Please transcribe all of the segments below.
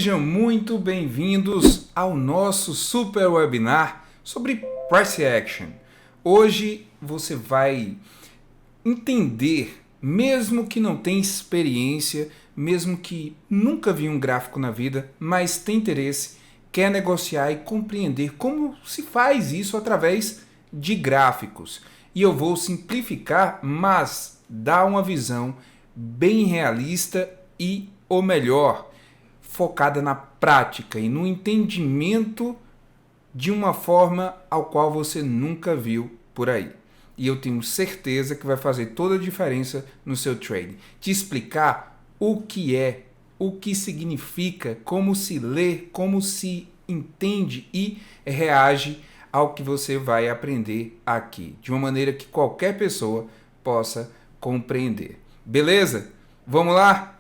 Sejam muito bem-vindos ao nosso super webinar sobre Price Action. Hoje você vai entender, mesmo que não tenha experiência, mesmo que nunca viu um gráfico na vida, mas tem interesse, quer negociar e compreender como se faz isso através de gráficos. E eu vou simplificar, mas dar uma visão bem realista e, ou melhor, focada na prática e no entendimento de uma forma ao qual você nunca viu por aí. E eu tenho certeza que vai fazer toda a diferença no seu trading. Te explicar o que é, o que significa, como se lê, como se entende e reage ao que você vai aprender aqui, de uma maneira que qualquer pessoa possa compreender. Beleza? Vamos lá?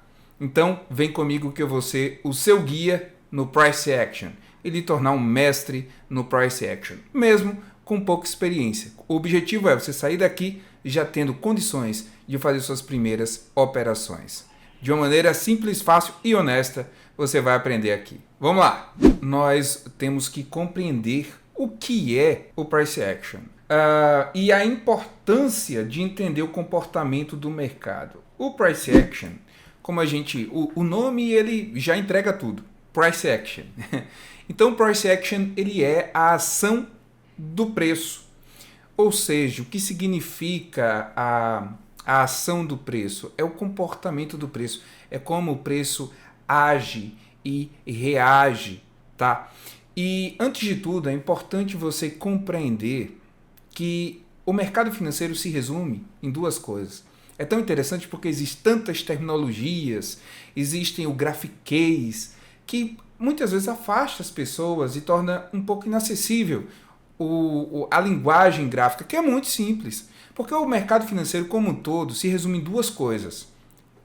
Então, vem comigo que eu vou ser o seu guia no Price Action e lhe tornar um mestre no Price Action, mesmo com pouca experiência. O objetivo é você sair daqui já tendo condições de fazer suas primeiras operações. De uma maneira simples, fácil e honesta, você vai aprender aqui. Vamos lá! Nós temos que compreender o que é o Price Action e a importância de entender o comportamento do mercado. O Price Action, como o nome ele já entrega tudo, Price Action. Então o Price Action ele é a ação do preço, ou seja, o que significa a ação do preço? É o comportamento do preço, é como o preço age e reage, tá? E antes de tudo é importante você compreender que o mercado financeiro se resume em duas coisas. É tão interessante porque existem tantas terminologias, existem o grafiquês, que muitas vezes afasta as pessoas e torna um pouco inacessível a linguagem gráfica, que é muito simples. Porque o mercado financeiro como um todo se resume em duas coisas: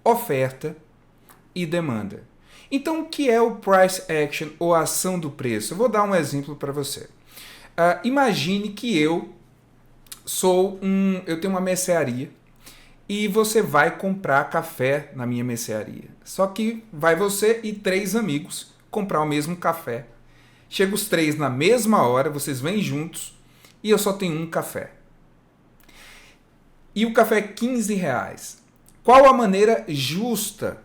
oferta e demanda. Então, o que é o Price Action ou a ação do preço? Eu vou dar um exemplo para você. Imagine que eu tenho uma mercearia, e você vai comprar café na minha mercearia. Só que vai você e 3 amigos comprar o mesmo café. Chega os 3 na mesma hora, vocês vêm juntos e eu só tenho um café. E o café é R$15. Qual a maneira justa,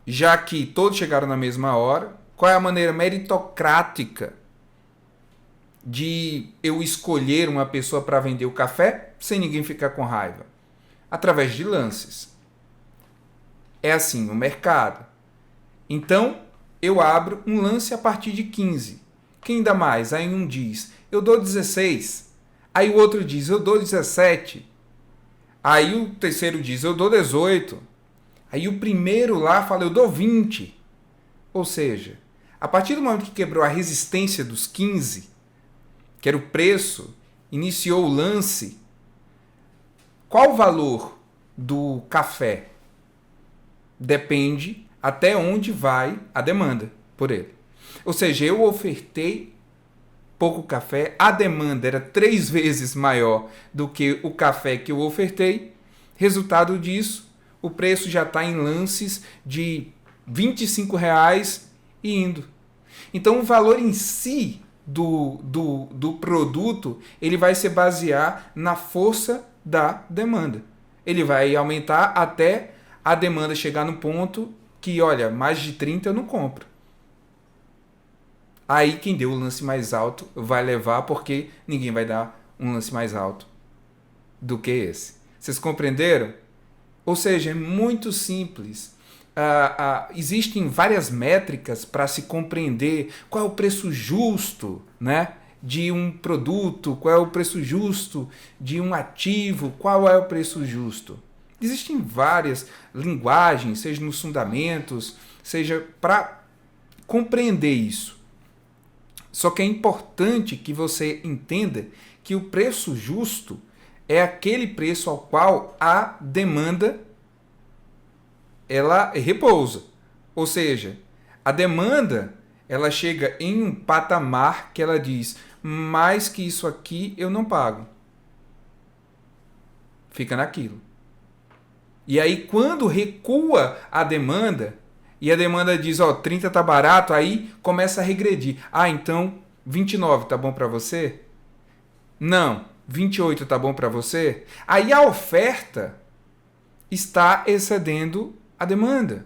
já que todos chegaram na mesma hora, qual é a maneira meritocrática de eu escolher uma pessoa para vender o café sem ninguém ficar com raiva? Através de lances. É assim o mercado. Então, eu abro um lance a partir de 15. Quem dá mais? Aí um diz, eu dou 16. Aí o outro diz, eu dou 17. Aí o terceiro diz, eu dou 18. Aí o primeiro lá fala, eu dou 20. Ou seja, a partir do momento que quebrou a resistência dos 15, que era o preço, iniciou o lance. Qual o valor do café? Depende até onde vai a demanda por ele. Ou seja, eu ofertei pouco café, a demanda era 3 vezes maior do que o café que eu ofertei. Resultado disso, o preço já está em lances de R$25 e indo. Então o valor em si do produto ele vai se basear na força da demanda. Ele vai aumentar até a demanda chegar no ponto que, olha, mais de 30 eu não compro. Aí quem deu o lance mais alto vai levar, porque ninguém vai dar um lance mais alto do que esse. Vocês compreenderam? Ou seja, é muito simples. Existem várias métricas para se compreender qual é o preço justo, né, de um produto, qual é o preço justo de um ativo, qual é o preço justo. Existem várias linguagens, seja nos fundamentos, seja para compreender isso. Só que é importante que você entenda que o preço justo é aquele preço ao qual a demanda ela repousa. Ou seja, a demanda ela chega em um patamar que ela diz, mais que isso aqui eu não pago. Fica naquilo. E aí quando recua a demanda, e a demanda diz, 30 tá barato, aí começa a regredir. Então 29 tá bom para você? Não, 28 tá bom para você? Aí a oferta está excedendo a demanda.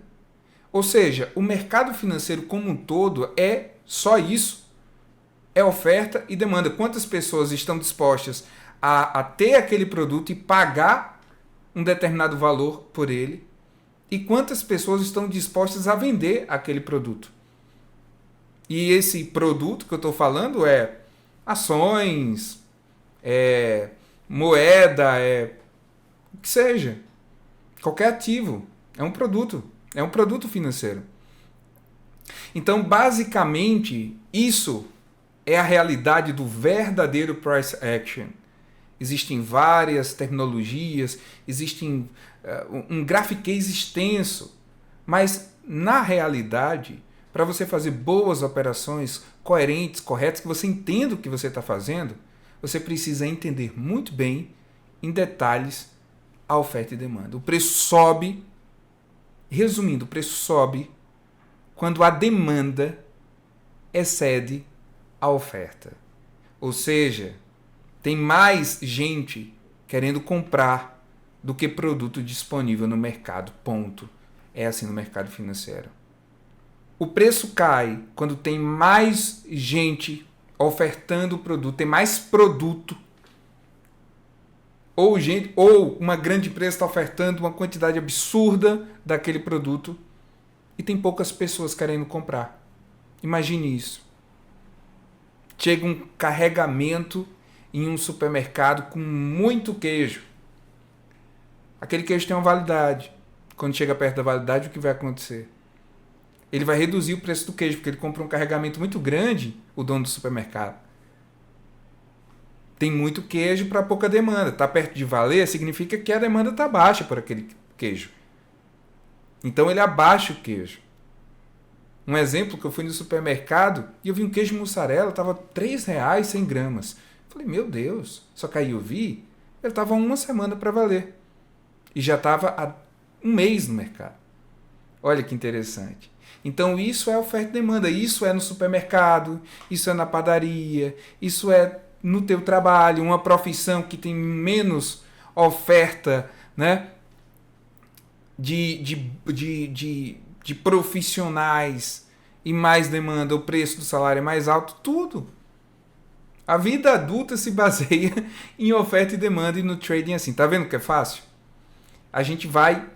Ou seja, o mercado financeiro como um todo é só isso. É oferta e demanda. Quantas pessoas estão dispostas a ter aquele produto e pagar um determinado valor por ele? E quantas pessoas estão dispostas a vender aquele produto? E esse produto que eu estou falando é ações, moeda, o que seja. Qualquer ativo. É um produto. É um produto financeiro. Então, basicamente, isso é a realidade do verdadeiro price action. Existem várias terminologias, existem um grafiquez extenso, mas na realidade, para você fazer boas operações coerentes, corretas, que você entenda o que você está fazendo, você precisa entender muito bem, em detalhes, a oferta e demanda. O preço sobe, resumindo, o preço sobe quando a demanda excede a oferta. Ou seja, tem mais gente querendo comprar do que produto disponível no mercado. Ponto. É assim no mercado financeiro. O preço cai quando tem mais gente ofertando o produto, tem mais produto. Ou uma grande empresa está ofertando uma quantidade absurda daquele produto e tem poucas pessoas querendo comprar. Imagine isso. Chega um carregamento em um supermercado com muito queijo. Aquele queijo tem uma validade. Quando chega perto da validade, o que vai acontecer? Ele vai reduzir o preço do queijo, porque ele compra um carregamento muito grande, o dono do supermercado. Tem muito queijo para pouca demanda. Está perto de valer, significa que a demanda está baixa por aquele queijo. Então ele abaixa o queijo. Um exemplo que eu fui no supermercado e eu vi um queijo mussarela, estava R$3 100 gramas. Falei, meu Deus, só que aí eu vi, ele estava 1 semana para valer. E já estava há 1 mês no mercado. Olha que interessante. Então isso é oferta e demanda. Isso é no supermercado, isso é na padaria, isso é no teu trabalho, uma profissão que tem menos oferta, né, de profissionais e mais demanda, o preço do salário é mais alto, tudo. A vida adulta se baseia em oferta e demanda e no trading assim. Tá vendo que é fácil? A gente vai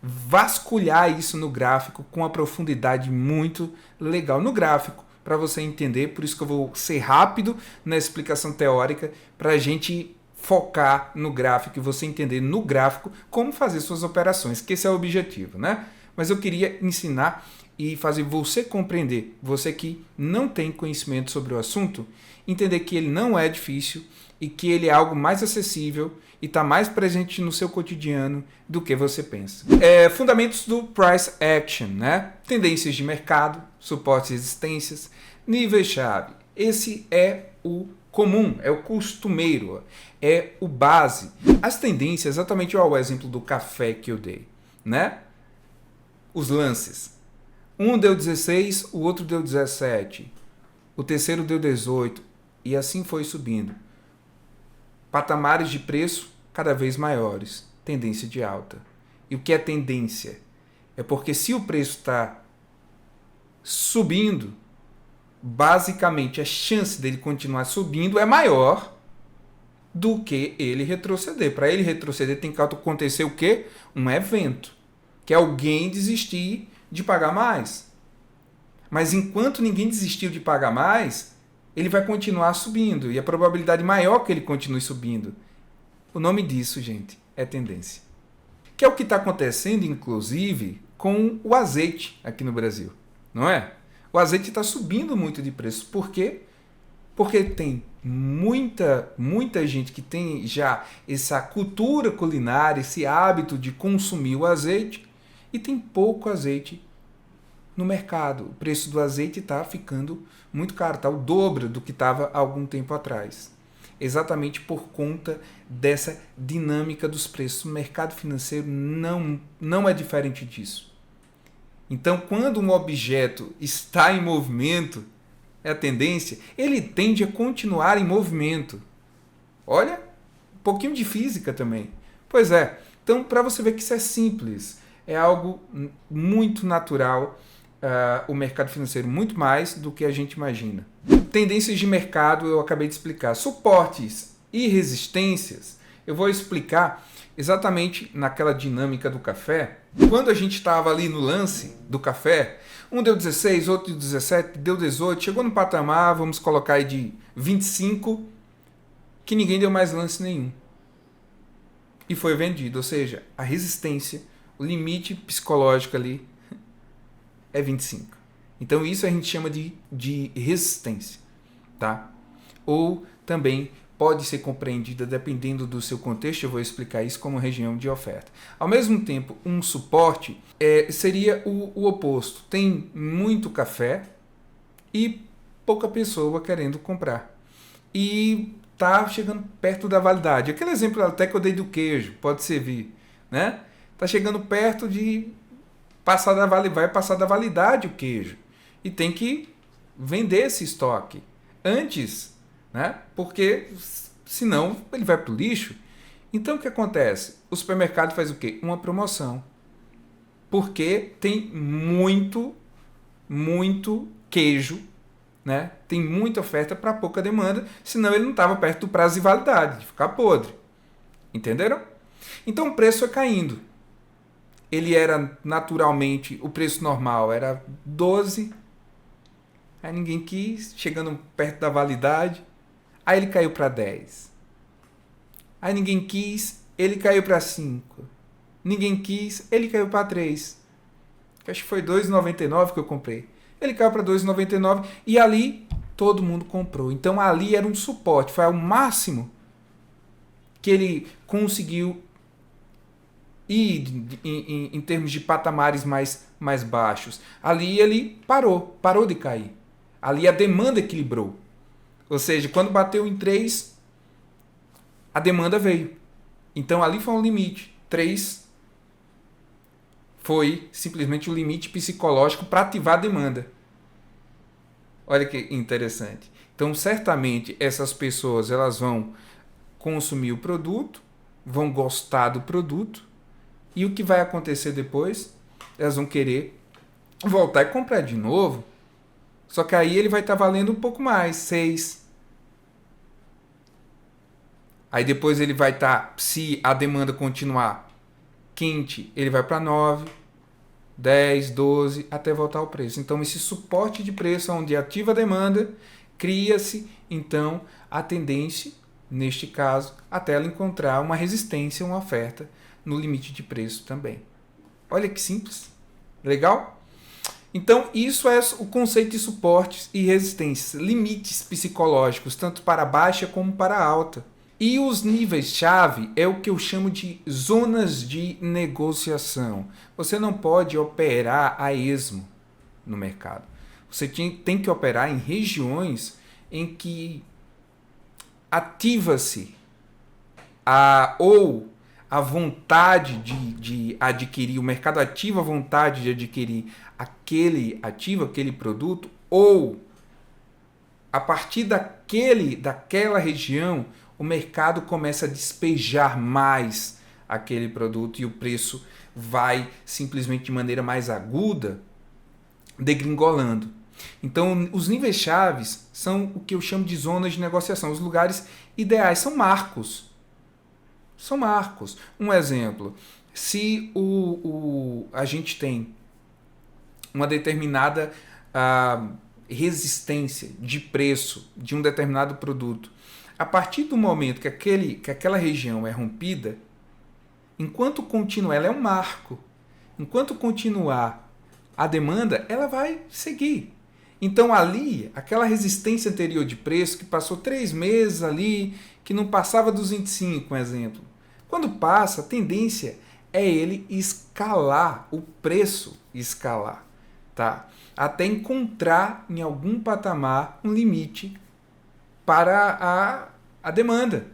vasculhar isso no gráfico com uma profundidade muito legal no gráfico, para você entender. Por isso que eu vou ser rápido na explicação teórica, para a gente focar no gráfico e você entender no gráfico como fazer suas operações, que esse é o objetivo, né? Mas eu queria ensinar e fazer você compreender, você que não tem conhecimento sobre o assunto, entender que ele não é difícil e que ele é algo mais acessível e está mais presente no seu cotidiano do que você pensa. Fundamentos do price action, né? Tendências de mercado, suportes e resistências, níveis-chave. Esse é o comum, é o costumeiro, é o base. As tendências, exatamente o exemplo do café que eu dei, né? Os lances. Um deu 16, o outro deu 17, o terceiro deu 18 e assim foi subindo. Patamares de preço cada vez maiores, tendência de alta. E o que é tendência? É porque se o preço está subindo, basicamente a chance dele continuar subindo é maior do que ele retroceder. Para ele retroceder tem que acontecer o quê? Um evento, que é alguém desistir de pagar mais. Mas enquanto ninguém desistiu de pagar mais, ele vai continuar subindo. E a probabilidade maior que ele continue subindo. O nome disso, gente, é tendência. Que é o que está acontecendo, inclusive, com o azeite aqui no Brasil. Não é? O azeite está subindo muito de preço. Por quê? Porque tem muita gente que tem já essa cultura culinária, esse hábito de consumir o azeite, e tem pouco azeite no mercado. O preço do azeite está ficando muito caro, está o dobro do que estava há algum tempo atrás. Exatamente por conta dessa dinâmica dos preços. O mercado financeiro não é diferente disso. Então, quando um objeto está em movimento, é a tendência, ele tende a continuar em movimento. Olha, um pouquinho de física também. Pois é. Então, para você ver que isso é simples, é algo muito natural, o mercado financeiro, muito mais do que a gente imagina. Tendências de mercado eu acabei de explicar. Suportes e resistências, eu vou explicar exatamente naquela dinâmica do café. Quando a gente estava ali no lance do café, um deu 16, outro deu 17, deu 18, chegou no patamar, vamos colocar aí de 25, que ninguém deu mais lance nenhum. E foi vendido, ou seja, a resistência, o limite psicológico ali é 25. Então isso a gente chama de resistência, tá? Ou também pode ser compreendida, dependendo do seu contexto, eu vou explicar isso, como região de oferta. Ao mesmo tempo, um suporte seria o oposto. Tem muito café e pouca pessoa querendo comprar. E tá chegando perto da validade. Aquele exemplo até que eu dei do queijo, pode servir, né? Tá chegando perto de vai passar da validade o queijo. E tem que vender esse estoque antes, né? Porque senão ele vai para o lixo. Então o que acontece? O supermercado faz o quê? Uma promoção. Porque tem muito queijo, né? Tem muita oferta para pouca demanda, senão ele não estava perto do prazo de validade, de ficar podre. Entenderam? Então o preço é caindo. Ele era naturalmente, o preço normal era 12, aí ninguém quis, chegando perto da validade, aí ele caiu para 10. Aí ninguém quis, ele caiu para 5. Ninguém quis, ele caiu para 3. Acho que foi R$ 2,99 que eu comprei. Ele caiu para R$ 2,99 e ali todo mundo comprou. Então ali era um suporte, foi o máximo que ele conseguiu ir em termos de patamares mais baixos. Ali ele parou de cair. Ali a demanda equilibrou. Ou seja, quando bateu em 3, a demanda veio. Então ali foi um limite. 3 foi simplesmente o limite psicológico para ativar a demanda. Olha que interessante. Então, certamente, essas pessoas elas vão consumir o produto, vão gostar do produto, e o que vai acontecer depois? Elas vão querer voltar e comprar de novo, só que aí ele vai estar valendo um pouco mais, 6. Aí depois ele vai estar, se a demanda continuar quente, ele vai para 9, 10, 12, até voltar ao preço. Então, esse suporte de preço, onde ativa a demanda, cria-se, então, a tendência, neste caso, até ela encontrar uma resistência, uma oferta no limite de preço também. Olha que simples. Legal? Então, isso é o conceito de suportes e resistências, limites psicológicos, tanto para baixa como para alta. E os níveis-chave é o que eu chamo de zonas de negociação. Você não pode operar a esmo no mercado. Você tem que operar em regiões em que ativa-se a vontade de adquirir, o mercado ativa a vontade de adquirir aquele produto, ou a partir daquela região o mercado começa a despejar mais aquele produto e o preço vai simplesmente de maneira mais aguda degringolando. Então, os níveis chaves são o que eu chamo de zonas de negociação. Os lugares ideais são marcos. São marcos. Um exemplo, se a gente tem uma determinada resistência de preço de um determinado produto, a partir do momento que aquela região é rompida, enquanto continua, ela é um marco. Enquanto continuar a demanda, ela vai seguir. Então ali, aquela resistência anterior de preço, que passou 3 meses ali, que não passava dos 25, um exemplo. Quando passa, a tendência é ele escalar, o preço escalar, tá? Até encontrar em algum patamar um limite para a demanda.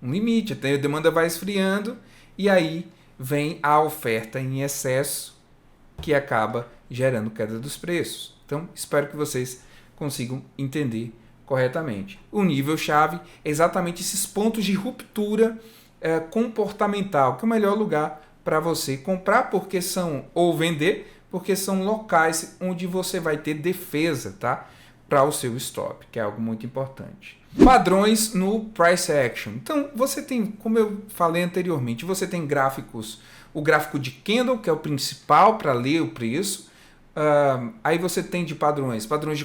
Um limite, até a demanda vai esfriando e aí vem a oferta em excesso que acaba gerando queda dos preços. Então, espero que vocês consigam entender corretamente. O nível-chave é exatamente esses pontos de ruptura comportamental, que é o melhor lugar para você comprar, porque são, ou vender, porque são locais onde você vai ter defesa, tá? Para o seu stop, que é algo muito importante. Padrões no price action. Então, você tem, como eu falei anteriormente, você tem gráficos, o gráfico de candle, que é o principal para ler o preço. Aí você tem de padrões de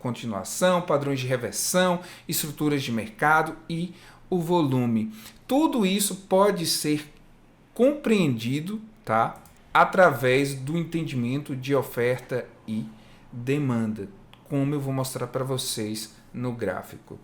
continuação, padrões de reversão, estruturas de mercado e o volume. Tudo isso pode ser compreendido, tá, através do entendimento de oferta e demanda, como eu vou mostrar para vocês no gráfico.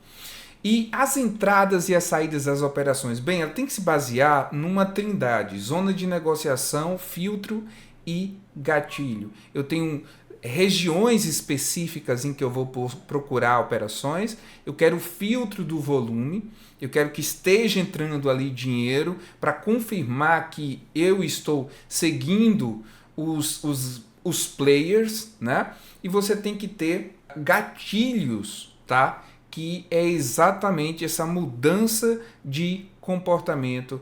E as entradas e as saídas das operações, bem, ela tem que se basear numa trindade: zona de negociação, filtro e gatilho. Eu tenho regiões específicas em que eu vou procurar operações, eu quero o filtro do volume, eu quero que esteja entrando ali dinheiro para confirmar que eu estou seguindo os players, né? E você tem que ter gatilhos, tá? Que é exatamente essa mudança de comportamento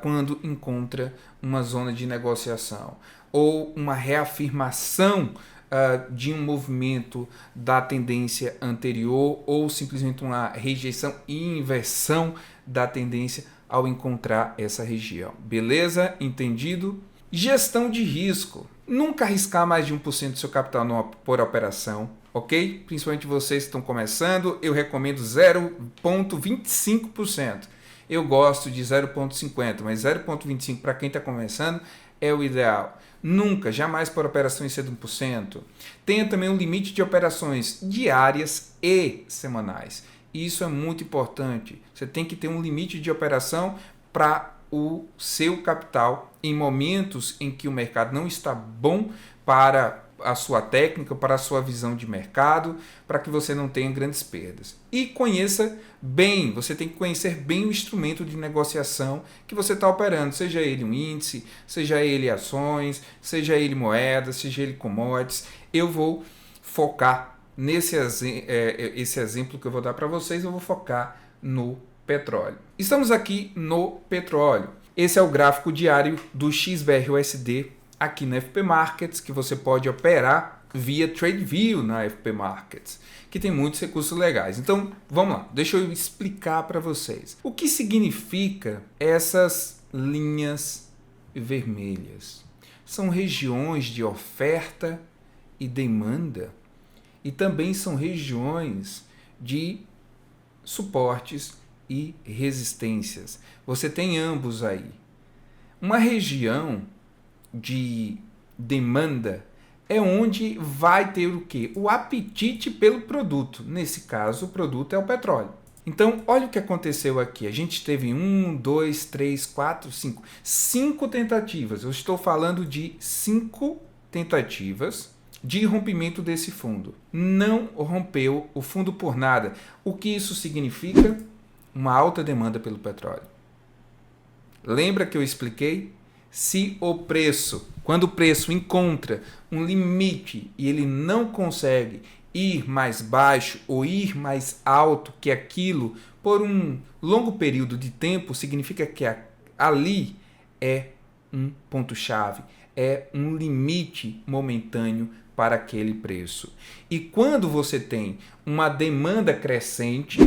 quando encontra uma zona de negociação ou uma reafirmação de um movimento da tendência anterior ou simplesmente uma rejeição e inversão da tendência ao encontrar essa região. Beleza? Entendido? Gestão de risco. Nunca arriscar mais de 1% do seu capital por operação, ok? Principalmente vocês que estão começando, eu recomendo 0,25%. Eu gosto de 0,50%, mas 0,25% para quem está começando é o ideal. Nunca, jamais por operações ser de 1%. Tenha também um limite de operações diárias e semanais. Isso é muito importante. Você tem que ter um limite de operação para o seu capital em momentos em que o mercado não está bom para a sua técnica, para a sua visão de mercado, para que você não tenha grandes perdas. E conheça bem, você tem que conhecer bem o instrumento de negociação que você está operando, seja ele um índice, seja ele ações, seja ele moedas, seja ele commodities. Eu vou focar esse exemplo que eu vou dar para vocês, eu vou focar no petróleo. Estamos aqui no petróleo. Esse é o gráfico diário do XBR-USD aqui na FP Markets, que você pode operar via TradeView na FP Markets, que tem muitos recursos legais. Então, vamos lá, deixa eu explicar para vocês. O que significa essas linhas vermelhas? São regiões de oferta e demanda e também são regiões de suportes e resistências. Você tem ambos aí. Uma região de demanda é onde vai ter o quê? O apetite pelo produto. Nesse caso, o produto é o petróleo. Então, olha o que aconteceu aqui. A gente teve 5 tentativas. Eu estou falando de 5 tentativas de rompimento desse fundo. Não rompeu o fundo por nada. O que isso significa? Uma alta demanda pelo petróleo. Lembra que eu expliquei? Se o preço, quando o preço encontra um limite e ele não consegue ir mais baixo ou ir mais alto que aquilo por um longo período de tempo, significa que ali é um ponto-chave, é um limite momentâneo para aquele preço. E quando você tem uma demanda crescente,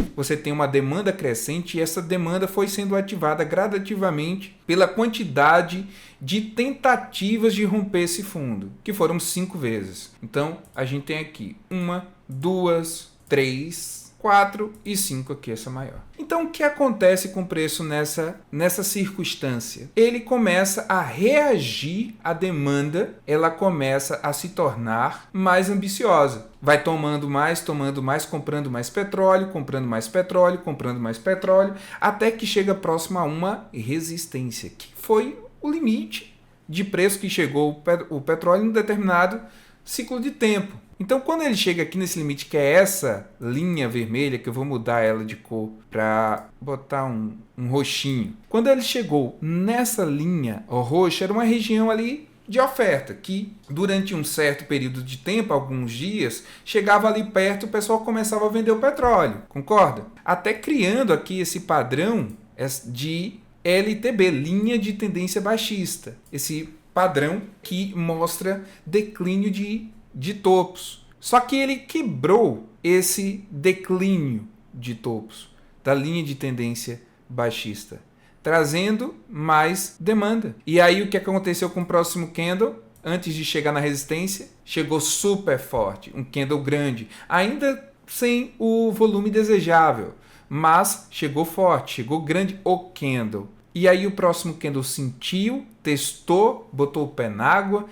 e essa demanda foi sendo ativada gradativamente pela quantidade de tentativas de romper esse fundo, que foram 5 vezes. Então, a gente tem aqui 1, 2, 3, 4 e 5 aqui, essa maior. Então, o que acontece com o preço nessa circunstância? Ele começa a reagir à demanda, ela começa a se tornar mais ambiciosa. Vai tomando mais, comprando mais petróleo, até que chega próximo a uma resistência, que foi o limite de preço que chegou o petróleo em um determinado ciclo de tempo. Então, quando ele chega aqui nesse limite, que é essa linha vermelha, que eu vou mudar ela de cor para botar um roxinho. Quando ele chegou nessa linha roxa, era uma região ali de oferta, que durante um certo período de tempo, alguns dias, chegava ali perto, o pessoal começava a vender o petróleo, concorda? Até criando aqui esse padrão de LTB, linha de tendência baixista, esse padrão que mostra declínio de topos. Só que ele quebrou esse declínio de topos da linha de tendência baixista, trazendo mais demanda. E aí o que aconteceu com o próximo candle? Antes de chegar na resistência, chegou super forte, um candle grande, ainda sem o volume desejável, mas chegou forte, chegou grande o candle. E aí o próximo candle sentiu, testou, botou o pé na água,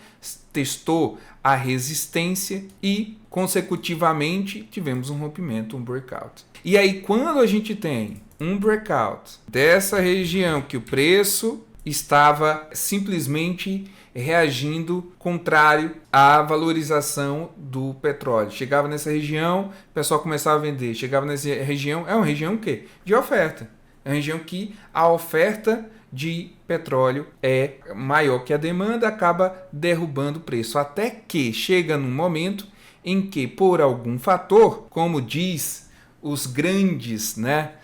testou a resistência e consecutivamente tivemos um rompimento, um breakout. E aí quando a gente tem um breakout dessa região que o preço estava simplesmente reagindo contrário à valorização do petróleo. Chegava nessa região, o pessoal começava a vender. Chegava nessa região, é uma região o quê? De oferta. É uma região que a oferta de petróleo é maior que a demanda, acaba derrubando o preço. Até que chega num momento em que, por algum fator, como diz os grandes,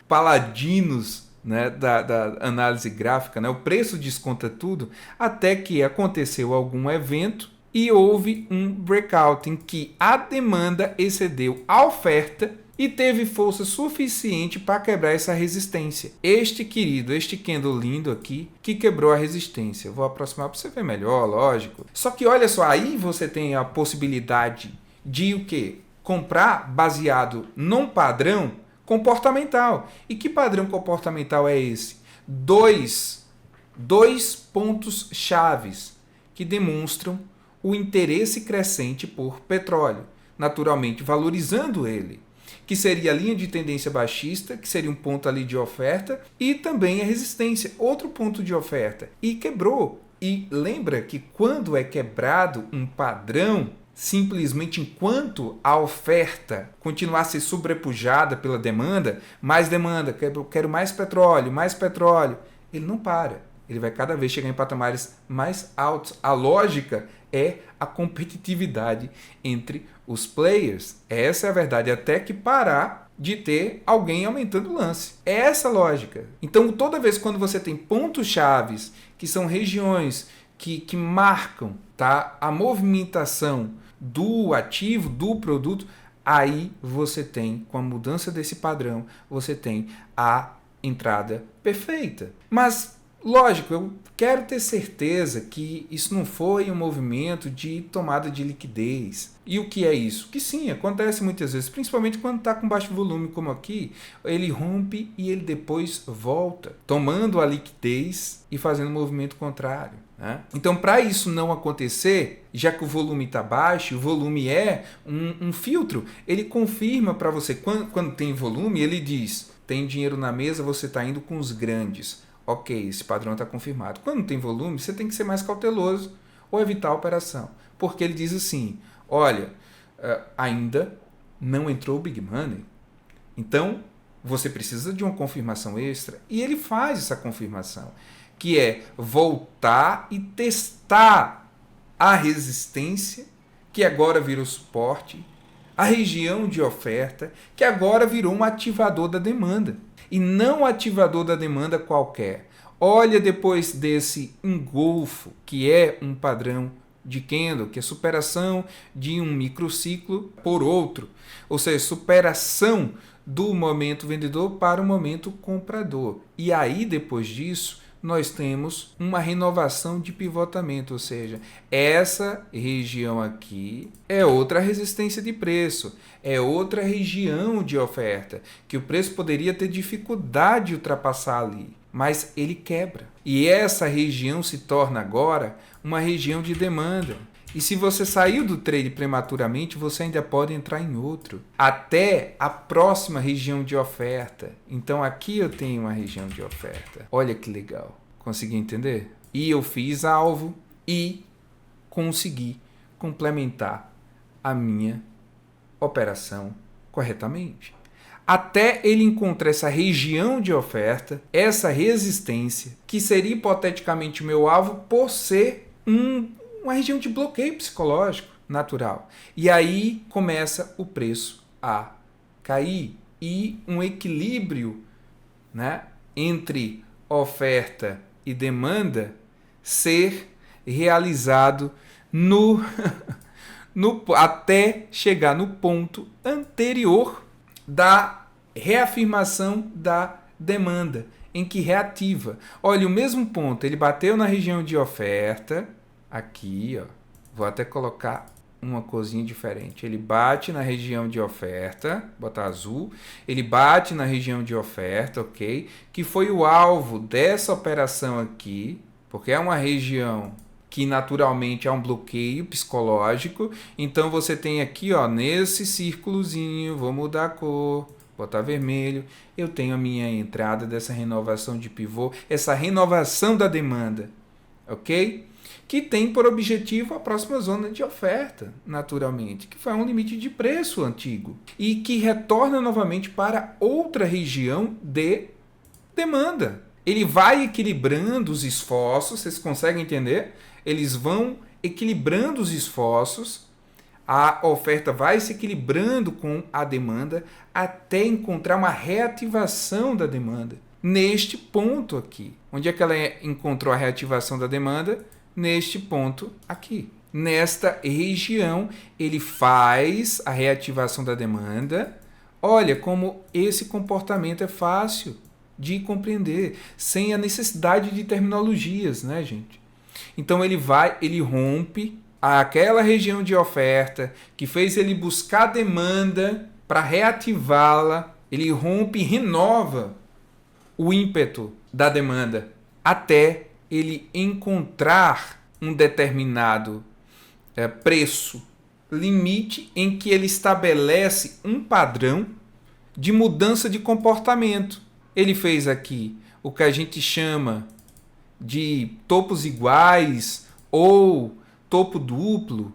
paladinos, da análise gráfica, o preço desconta tudo, até que aconteceu algum evento e houve um breakout em que a demanda excedeu a oferta e teve força suficiente para quebrar essa resistência. Este candle lindo aqui, que quebrou a resistência. Eu vou aproximar para você ver melhor, lógico. Só que olha só, aí você tem a possibilidade de o quê? Comprar baseado num padrão comportamental. E que padrão comportamental é esse? Dois pontos chaves que demonstram o interesse crescente por petróleo, naturalmente valorizando ele, que seria a linha de tendência baixista, que seria um ponto ali de oferta, e também a resistência, outro ponto de oferta, e quebrou. E lembra que quando é quebrado um padrão, simplesmente enquanto a oferta continuar a ser sobrepujada pela demanda, quero mais petróleo, ele não para. Ele vai cada vez chegar em patamares mais altos. A lógica é a competitividade entre os players. Essa é a verdade, até que parar de ter alguém aumentando o lance. É essa a lógica. Então, toda vez quando você tem pontos chaves, que são regiões que marcam, a movimentação do ativo, do produto, aí você tem, com a mudança desse padrão, você tem a entrada perfeita. Mas, lógico, eu quero ter certeza que isso não foi um movimento de tomada de liquidez. E o que é isso? Que sim, acontece muitas vezes, principalmente quando está com baixo volume, como aqui, ele rompe e ele depois volta, tomando a liquidez e fazendo um movimento contrário. Então, para isso não acontecer, já que o volume está baixo, o volume é um filtro, ele confirma para você, quando tem volume, ele diz, tem dinheiro na mesa, você está indo com os grandes. Ok, esse padrão está confirmado. Quando tem volume, você tem que ser mais cauteloso ou evitar a operação. Porque ele diz assim, olha, ainda não entrou o Big Money, então você precisa de uma confirmação extra. E ele faz essa confirmação, que é voltar e testar a resistência, que agora virou suporte, a região de oferta, que agora virou um ativador da demanda. E não um ativador da demanda qualquer. Olha depois desse engolfo, que é um padrão de candle, que é superação de um microciclo por outro. Ou seja, superação do momento vendedor para o momento comprador. E aí, depois disso, nós temos uma renovação de pivotamento, ou seja, essa região aqui é outra resistência de preço, é outra região de oferta, que o preço poderia ter dificuldade de ultrapassar ali, mas ele quebra. E essa região se torna agora uma região de demanda. E se você saiu do trade prematuramente, você ainda pode entrar em outro, até a próxima região de oferta. Então aqui eu tenho uma região de oferta. Olha que legal. Consegui entender? E eu fiz alvo e consegui complementar a minha operação corretamente. Até ele encontrar essa região de oferta, essa resistência, que seria hipoteticamente o meu alvo por ser uma região de bloqueio psicológico natural. E aí começa o preço a cair e um equilíbrio, né, entre oferta e demanda ser realizado até chegar no ponto anterior da reafirmação da demanda, em que reativa. Olha, o mesmo ponto, ele bateu na região de oferta, aqui, ó, vou até colocar uma corzinha diferente. Ele bate na região de oferta, botar azul, ele bate na região de oferta, ok? Que foi o alvo dessa operação aqui, porque é uma região que naturalmente há um bloqueio psicológico. Então você tem aqui, ó, nesse círculozinho, vou mudar a cor, botar vermelho, eu tenho a minha entrada dessa renovação de pivô, essa renovação da demanda, ok? Que tem por objetivo a próxima zona de oferta, naturalmente, que foi um limite de preço antigo e que retorna novamente para outra região de demanda. Ele vai equilibrando os esforços, vocês conseguem entender? Eles vão equilibrando os esforços, a oferta vai se equilibrando com a demanda até encontrar uma reativação da demanda. Neste ponto aqui. Onde é que ela encontrou a reativação da demanda? Neste ponto aqui. Nesta região, ele faz a reativação da demanda. Olha como esse comportamento é fácil de compreender, sem a necessidade de terminologias, né, gente? Então ele rompe aquela região de oferta que fez ele buscar demanda para reativá-la, ele rompe e renova o ímpeto da demanda até ele encontrar um determinado preço limite em que ele estabelece um padrão de mudança de comportamento. Ele fez aqui o que a gente chama de topos iguais ou topo duplo.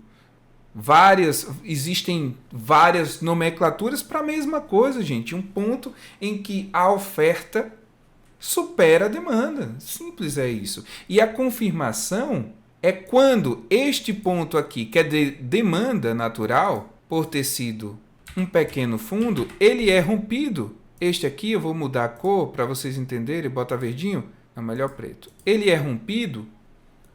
Existem várias nomenclaturas para a mesma coisa, gente. Um ponto em que a oferta supera a demanda. Simples é isso. E a confirmação é quando este ponto aqui, que é de demanda natural, por ter sido um pequeno fundo, ele é rompido. Este aqui, eu vou mudar a cor para vocês entenderem, bota verdinho, é melhor preto. Ele é rompido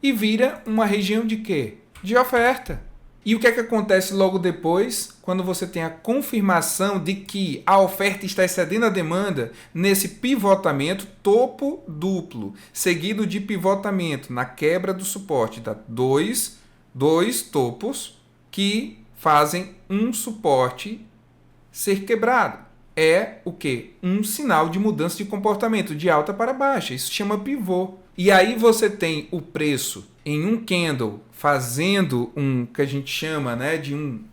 e vira uma região de quê? De oferta. E o que é que acontece logo depois, quando você tem a confirmação de que a oferta está excedendo a demanda nesse pivotamento topo duplo, seguido de pivotamento na quebra do suporte, dá dois topos que fazem um suporte ser quebrado. É o quê? Um sinal de mudança de comportamento de alta para baixa. Isso chama pivô. E aí você tem o preço em um candle fazendo um que a gente chama, né, de um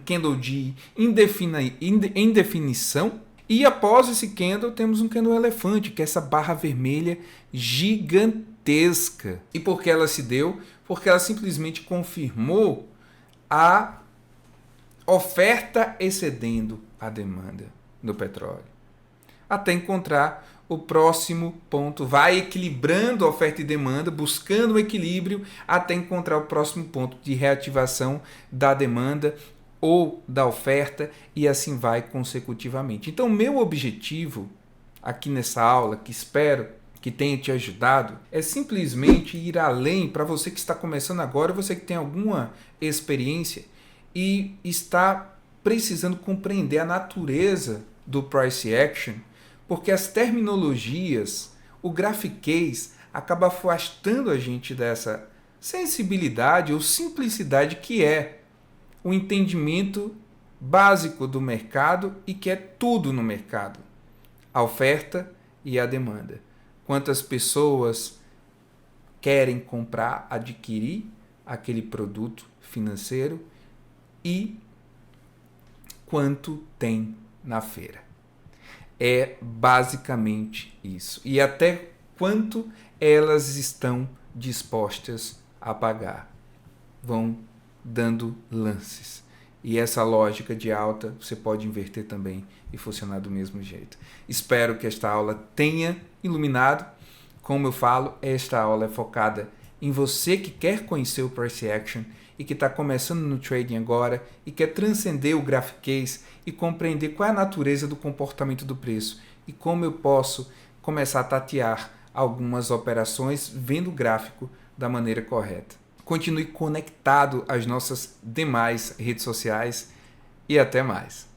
candle de indefinição. E após esse candle temos um candle elefante, que é essa barra vermelha gigantesca. E por que ela se deu? Porque ela simplesmente confirmou a oferta excedendo a demanda do petróleo. Até encontrar o próximo ponto. Vai equilibrando a oferta e demanda, buscando o equilíbrio, até encontrar o próximo ponto de reativação da demanda ou da oferta, e assim vai consecutivamente. Então, meu objetivo aqui nessa aula, que espero que tenha te ajudado, é simplesmente ir além para você que está começando agora, você que tem alguma experiência e está precisando compreender a natureza do price action, porque as terminologias, o grafiquez, acaba afastando a gente dessa sensibilidade ou simplicidade que é o entendimento básico do mercado e que é tudo no mercado. A oferta e a demanda. Quantas pessoas querem comprar, adquirir aquele produto financeiro e quanto tem na feira. É basicamente isso. E até quanto elas estão dispostas a pagar. Vão dando lances. E essa lógica de alta você pode inverter também e funcionar do mesmo jeito. Espero que esta aula tenha iluminado. Como eu falo, esta aula é focada em você que quer conhecer o Price Action e que está começando no trading agora e quer transcender o graphic case e compreender qual é a natureza do comportamento do preço e como eu posso começar a tatear algumas operações vendo o gráfico da maneira correta. Continue conectado às nossas demais redes sociais e até mais.